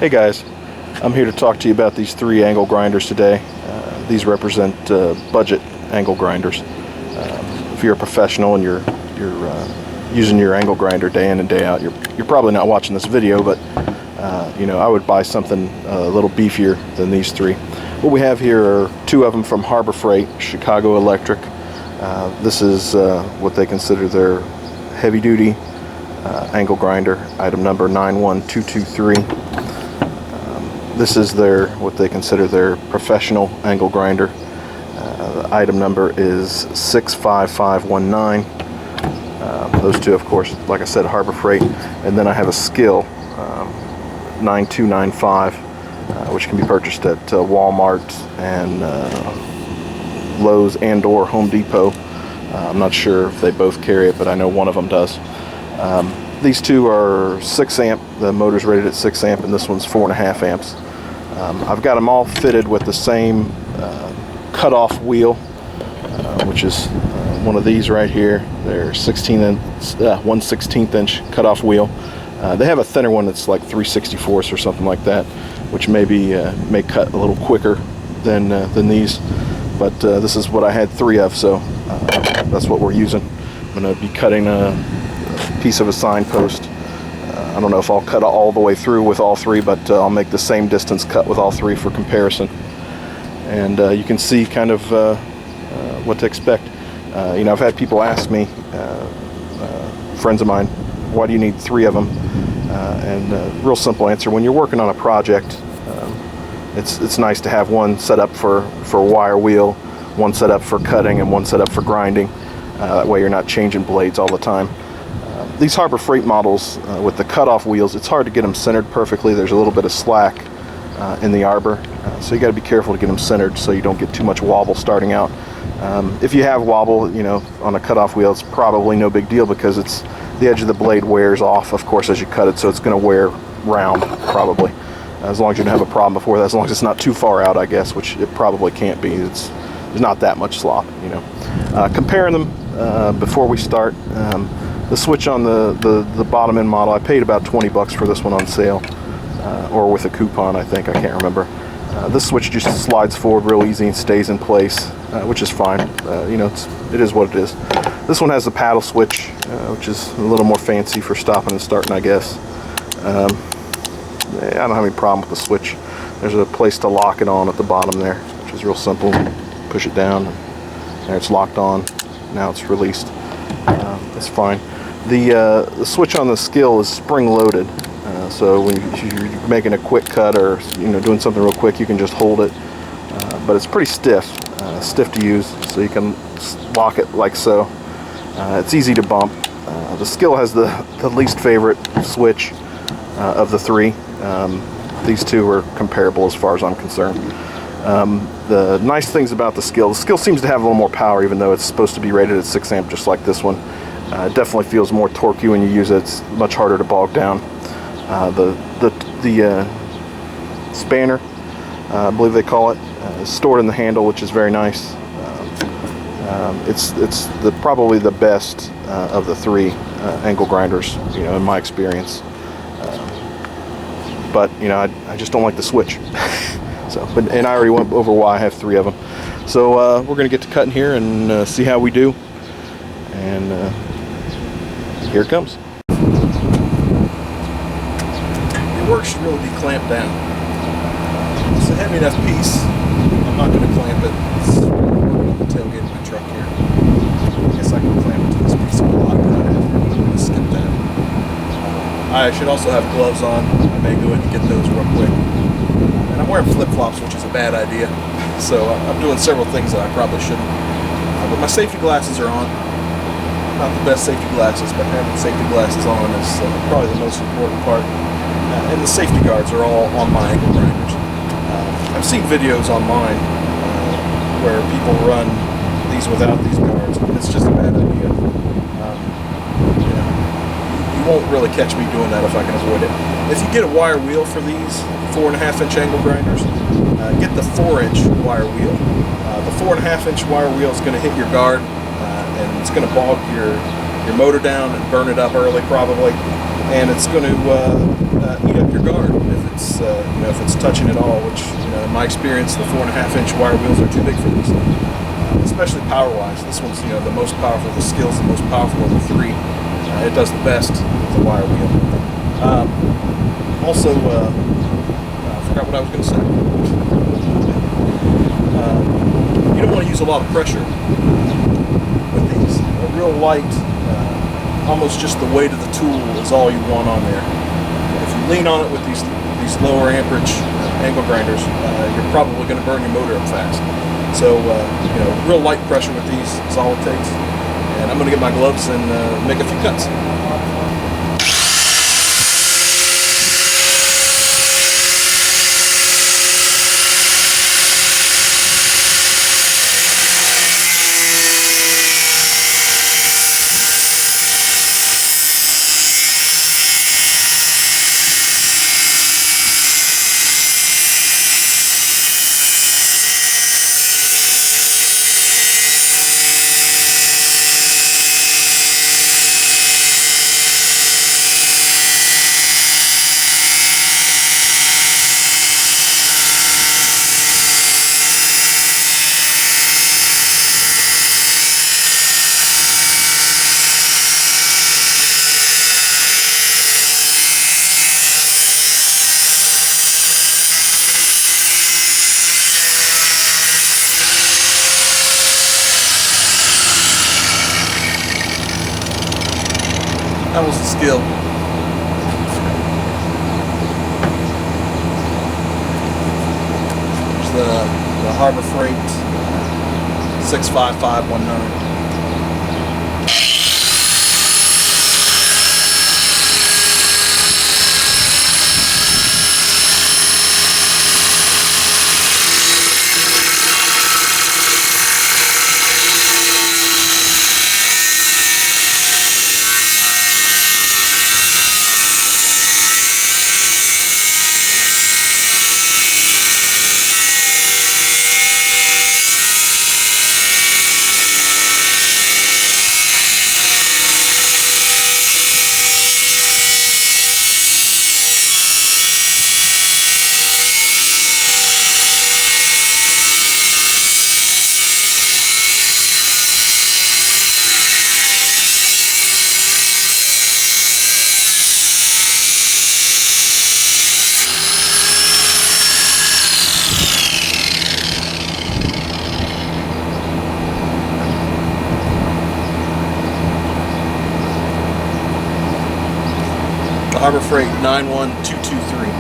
Hey guys, I'm here to talk to you about these 3 angle grinders today. These represent budget angle grinders. If you're a professional and you're using your angle grinder day in and day out, you're probably not watching this video, but you know, I would buy something a little beefier than these 3. What we have here are 2 of them from Harbor Freight, Chicago Electric. This is what they consider their heavy-duty angle grinder, item number 91223. This is what they consider their professional angle grinder. The item number is 65519. Those 2, of course, like I said, Harbor Freight. And then I have a Skil 9295, which can be purchased at Walmart and Lowe's and or Home Depot. I'm not sure if they both carry it, but I know one of them does. These 2 are 6 amp. The motor's rated at 6 amp, and this one's 4.5 amps. I've got them all fitted with the same cutoff wheel, which is one of these right here. They're 1/16 inch cutoff wheel. They have a thinner one that's like 3/64 or something like that, which may cut a little quicker than these. But this is what I had 3 of, so that's what we're using. I'm going to be cutting a piece of a signpost. I don't know if I'll cut all the way through with all 3, but I'll make the same distance cut with all 3 for comparison. And you can see kind of what to expect. You know, I've had people ask me, friends of mine, why do you need 3 of them? And real simple answer: when you're working on a project, it's nice to have one set up for wire wheel, one set up for cutting, and one set up for grinding. That way you're not changing blades all the time. These Harbor Freight models with the cutoff wheels, it's hard to get them centered perfectly. There's a little bit of slack in the arbor, so you got to be careful to get them centered so you don't get too much wobble starting out. If you have wobble, you know, on a cutoff wheel, it's probably no big deal because the edge of the blade wears off, of course, as you cut it, so it's going to wear round probably. As long as you don't have a problem before that, as long as it's not too far out, I guess, which it probably can't be. There's not that much slop, you know. Comparing them before we start. The switch on the bottom end model, I paid about 20 bucks for this one on sale, or with a coupon, I think, I can't remember. This switch just slides forward real easy and stays in place, which is fine. You know, it is what it is. This one has the paddle switch, which is a little more fancy for stopping and starting, I guess. I don't have any problem with the switch. There's a place to lock it on at the bottom there, which is real simple. Push it down, and there it's locked on. Now it's released. It's fine. The switch on the Skil is spring-loaded, so when you're making a quick cut or doing something real quick, you can just hold it. But it's pretty stiff to use, so you can lock it like so. It's easy to bump. The Skil has the least favorite switch of the 3. These 2 are comparable as far as I'm concerned. The nice things about the Skil seems to have a little more power, even though it's supposed to be rated at 6 amp, just like this one. It definitely feels more torquey when you use it. It's much harder to bog down. The spanner, I believe they call it, is stored in the handle, which is very nice. It's probably the best of the 3 angle grinders, you know, in my experience. But you know, I just don't like the switch. And I already went over why I have 3 of them. So we're going to get to cutting here and see how we do. And here it comes. Your work should really be clamped down. It's a heavy enough piece. I'm not going to clamp it. It's on the tailgate of my truck here. I guess I can clamp it to this piece of block that I have here, but I'm going to skip that. I should also have gloves on. I may go in and get those real quick. And I'm wearing flip-flops, which is a bad idea. So I'm doing several things that I probably shouldn't. But my safety glasses are on. Not the best safety glasses, but having safety glasses on is probably the most important part. And the safety guards are all on my angle grinders. I've seen videos online where people run these without these guards, and it's just a bad idea. You know, you won't really catch me doing that if I can avoid it. If you get a wire wheel for these 4.5 inch angle grinders, get the 4 inch wire wheel. The 4.5 inch wire wheel is going to hit your guard, and it's going to bog your motor down and burn it up early probably, and it's going to eat up your guard if it's if it's touching at all. Which in my experience, the 4.5-inch wire wheels are too big for these, especially power-wise. This one's the most powerful. The Skil's the most powerful of the three. It does the best with the wire wheel. Also, I forgot what I was going to say. You don't want to use a lot of pressure with these. A real light, almost just the weight of the tool is all you want on there. If you lean on it with these lower amperage angle grinders, you're probably going to burn your motor up fast. So, real light pressure with these is all it takes. And I'm going to get my gloves and make a few cuts. That was the Skil. There's the Harbor Freight 65519. Harbor Freight 91223.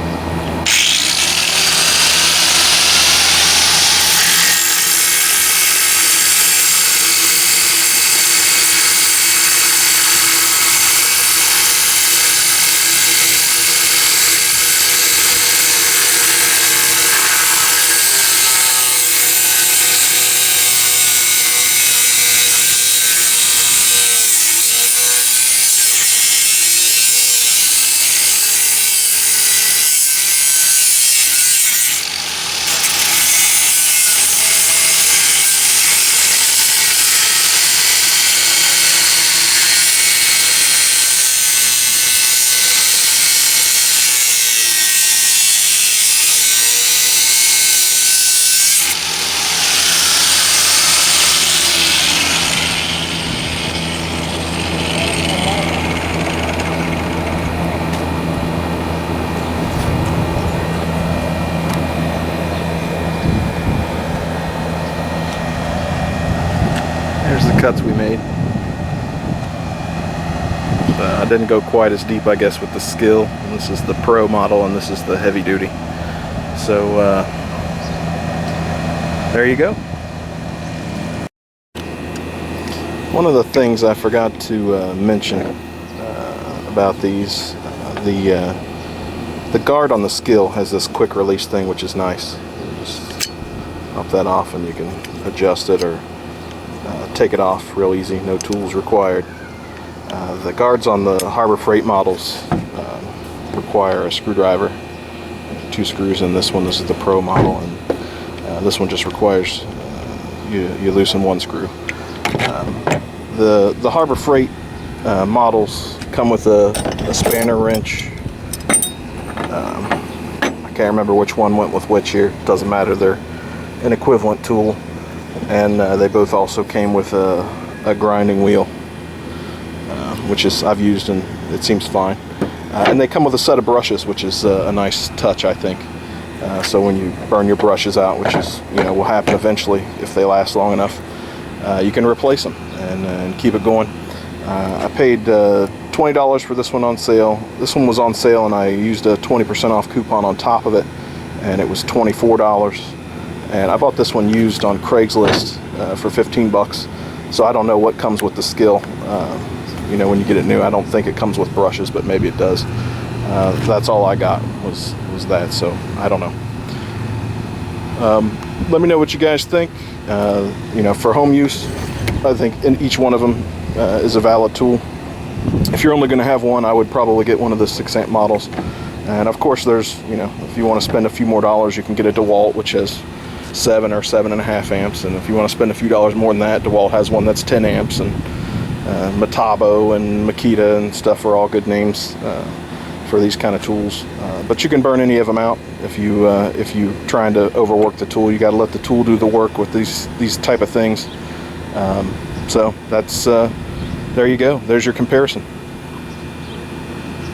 Here's the cuts we made. I didn't go quite as deep, I guess, with the Skil. This is the Pro model, and this is the heavy duty. So there you go. One of the things I forgot to mention about these, the guard on the Skil has this quick release thing, which is nice. You just pop that off and you can adjust it or take it off real easy, no tools required. The guards on the Harbor Freight models require a screwdriver, 2 screws in this one. This is the Pro model, and this one just requires you loosen 1 screw. The Harbor Freight models come with a spanner wrench I can't remember which one went with which here. Doesn't matter, they're an equivalent tool. And they both also came with a grinding wheel, which is I've used and it seems fine. And they come with a set of brushes, which is a nice touch, I think. So when you burn your brushes out, which is, will happen eventually if they last long enough, you can replace them and keep it going. I paid $20 for this one on sale. This one was on sale and I used a 20% off coupon on top of it, and it was $24. And I bought this one used on Craigslist for 15 bucks. So I don't know what comes with the Skil. When you get it new, I don't think it comes with brushes, but maybe it does. That's all I got was that, so I don't know. Let me know what you guys think. For home use, I think in each one of them is a valid tool. If you're only going to have one, I would probably get one of the 6-amp models. And of course there's, if you want to spend a few more dollars, you can get a DeWalt, which has 7 or 7.5 amps. And if you want to spend a few dollars more than that, DeWalt has one that's 10 amps. And Metabo and Makita and stuff are all good names for these kind of tools. But you can burn any of them out if you trying to overwork the tool. You got to let the tool do the work with these type of things. So that's there you go. There's your comparison.